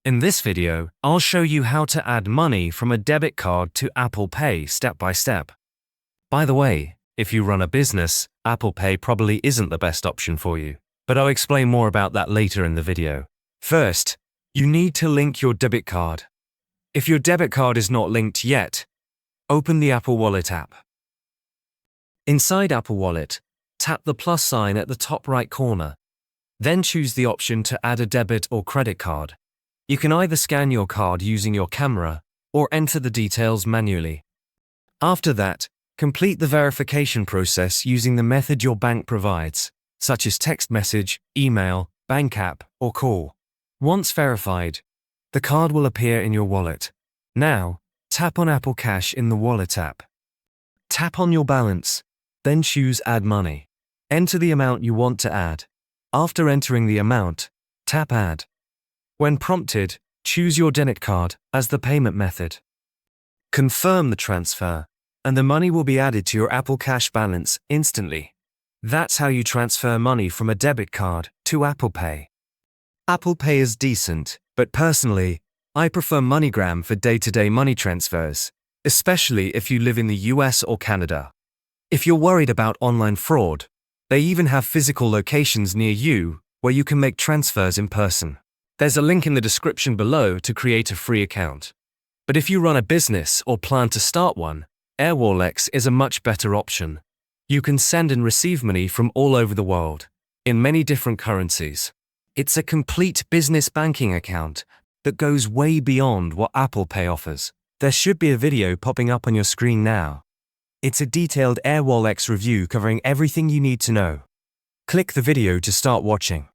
In this video, I'll show you how to add money from a debit card to Apple Pay step by step. By the way, if you run a business, Apple Pay probably isn't the best option for you, but I'll explain more about that later in the video. First, you need to link your debit card. If your debit card is not linked yet, open the Apple Wallet app. Inside Apple Wallet, tap the plus sign at the top right corner. Then choose the option to add a debit or credit card. You can either scan your card using your camera or enter the details manually. After that, complete the verification process using the method your bank provides, such as text message, email, bank app, or call. Once verified, the card will appear in your wallet. Now, tap on Apple Cash in the Wallet app. Tap on your balance, then choose Add Money. Enter the amount you want to add. After entering the amount, tap Add. When prompted, choose your debit card as the payment method. Confirm the transfer, and the money will be added to your Apple Cash balance instantly. That's how you transfer money from a debit card to Apple Pay. Apple Pay is decent, but personally, I prefer MoneyGram for day-to-day money transfers, especially if you live in the US or Canada. If you're worried about online fraud, they even have physical locations near you where you can make transfers in person. There's a link in the description below to create a free account. But if you run a business or plan to start one, AirWallex is a much better option. You can send and receive money from all over the world, in many different currencies. It's a complete business banking account that goes way beyond what Apple Pay offers. There should be a video popping up on your screen now. It's a detailed AirWallex review covering everything you need to know. Click the video to start watching.